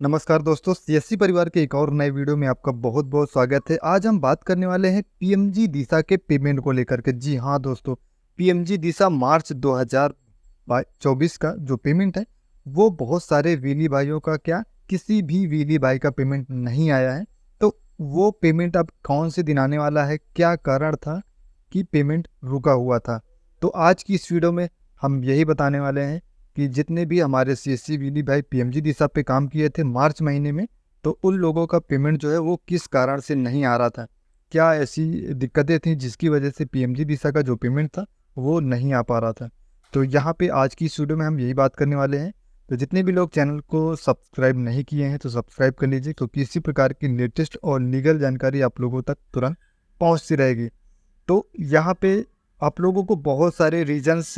नमस्कार दोस्तों, सीएससी परिवार के एक और नए वीडियो में आपका बहुत बहुत स्वागत है। आज हम बात करने वाले हैं पीएमजी दिशा के पेमेंट को लेकर के। जी हाँ दोस्तों, पीएमजी दिशा मार्च 2024 का जो पेमेंट है वो बहुत सारे वीली भाइयों का किसी भी वीली भाई का पेमेंट नहीं आया है। तो वो पेमेंट अब कौन से दिन आने वाला है, क्या कारण था कि पेमेंट रुका हुआ था, तो आज की इस वीडियो में हम यही बताने वाले हैं कि जितने भी हमारे सीएससी वीली भाई पीएमजी दिशा पे काम किए थे मार्च महीने में, तो उन लोगों का पेमेंट जो है वो किस कारण से नहीं आ रहा था, क्या ऐसी दिक्कतें थी जिसकी वजह से पीएमजी दिशा का जो पेमेंट था वो नहीं आ पा रहा था। तो यहाँ पे आज की इस वीडियो में हम यही बात करने वाले हैं। तो जितने भी लोग चैनल को सब्सक्राइब नहीं किए हैं तो सब्सक्राइब कर लीजिए, क्योंकि इसी प्रकार की लेटेस्ट और लीगल जानकारी आप लोगों तक तुरंत पहुँचती रहेगी। तो यहाँ पे आप लोगों को बहुत सारे रीजंस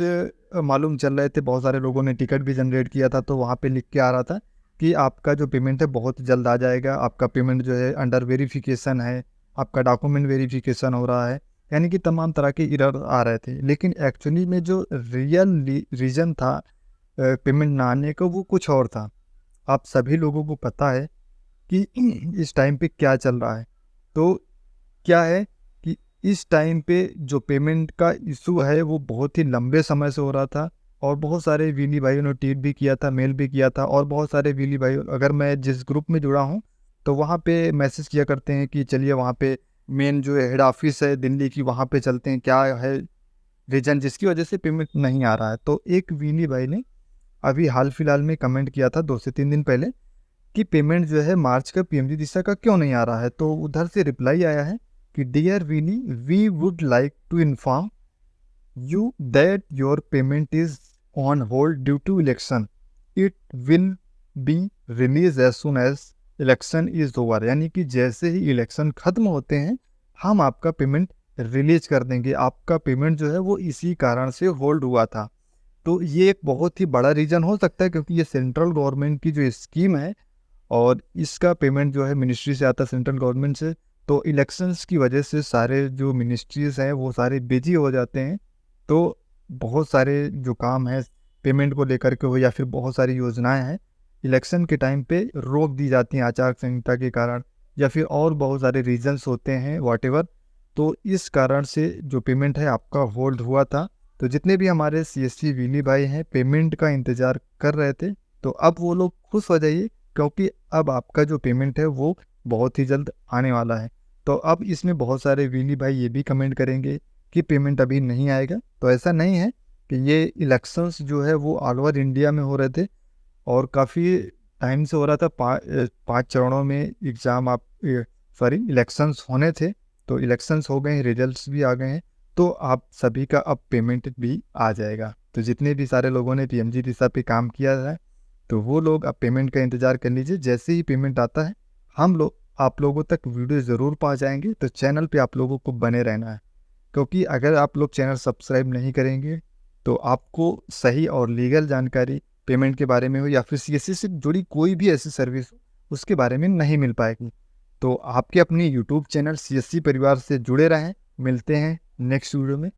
मालूम चल रहे थे, बहुत सारे लोगों ने टिकट भी जनरेट किया था, तो वहाँ पे लिख के आ रहा था कि आपका जो पेमेंट है बहुत जल्द आ जाएगा, आपका पेमेंट जो है अंडर वेरिफिकेशन है, आपका डॉक्यूमेंट वेरिफिकेशन हो रहा है, यानी कि तमाम तरह के एरर आ रहे थे। लेकिन एक्चुअली में जो रियल रीज़न था पेमेंट ना आने का वो कुछ और था। आप सभी लोगों को पता है कि इस टाइम पे क्या चल रहा है। तो क्या है कि इस टाइम पे जो पेमेंट का इशू है वो बहुत ही लंबे समय से हो रहा था, और बहुत सारे वीली भाइयों ने ट्वीट भी किया था, मेल भी किया था, और बहुत सारे वीली भाई, अगर मैं जिस ग्रुप में जुड़ा हूँ तो वहाँ पे मैसेज किया करते हैं कि चलिए वहाँ पे मेन जो हेड ऑफिस है दिल्ली की, वहाँ पे चलते हैं, क्या है रीजन जिसकी वजह से पेमेंट नहीं आ रहा है। तो एक वीली भाई ने अभी हाल फिलहाल में कमेंट किया था 2 से 3 दिन पहले कि पेमेंट जो है मार्च का पीएमजी दिशा का क्यों नहीं आ रहा है। तो उधर से रिप्लाई आया है कि dear Vini, we would like to inform you that your payment is on hold due to election. It will be release as soon as election is over, यानी कि जैसे ही इलेक्शन खत्म होते हैं हम आपका पेमेंट रिलीज कर देंगे। आपका पेमेंट जो है वो इसी कारण से होल्ड हुआ था। तो ये एक बहुत ही बड़ा रीजन हो सकता है, क्योंकि ये सेंट्रल गवर्नमेंट की जो स्कीम है और इसका पेमेंट जो है मिनिस्ट्री से आता है, सेंट्रल गवर्नमेंट से। तो इलेक्शंस की वजह से सारे जो मिनिस्ट्रीज हैं वो सारे बिजी हो जाते हैं। तो बहुत सारे जो काम है पेमेंट को लेकर के हो, या फिर बहुत सारी योजनाएं हैं इलेक्शन के टाइम पे रोक दी जाती हैं आचार संहिता के कारण, या फिर और बहुत सारे रीजंस होते हैं वॉटेवर। तो इस कारण से जो पेमेंट है आपका होल्ड हुआ था। तो जितने भी हमारे सीएससी वीली भाई हैं पेमेंट का इंतज़ार कर रहे थे, तो अब वो लोग खुश हो जाइए, क्योंकि अब आपका जो पेमेंट है वो बहुत ही जल्द आने वाला है। तो अब इसमें बहुत सारे वीली भाई ये भी कमेंट करेंगे कि पेमेंट अभी नहीं आएगा। तो ऐसा नहीं है कि ये इलेक्शंस जो है वो ऑल ओवर इंडिया में हो रहे थे, और काफ़ी टाइम से हो रहा था। 5 चरणों में एग्ज़ाम आप सॉरी इलेक्शंस होने थे। तो इलेक्शंस हो गए हैं, रिजल्ट्स भी आ गए हैं, तो आप सभी का अब पेमेंट भी आ जाएगा। तो जितने भी सारे लोगों ने पीएमजी दिशा पे काम किया है तो वो लोग अब पेमेंट का इंतज़ार कर लीजिए। जैसे ही पेमेंट आता है हम लोग आप लोगों तक वीडियो ज़रूर पहुँचाएंगे। तो चैनल पे आप लोगों को बने रहना है, क्योंकि अगर आप लोग चैनल सब्सक्राइब नहीं करेंगे तो आपको सही और लीगल जानकारी पेमेंट के बारे में हो, या फिर सीएससी से जुड़ी कोई भी ऐसी सर्विस हो उसके बारे में नहीं मिल पाएगी। तो आपके अपनी यूट्यूब चैनल सीएससी परिवार से जुड़े रहें। मिलते हैं नेक्स्ट वीडियो में।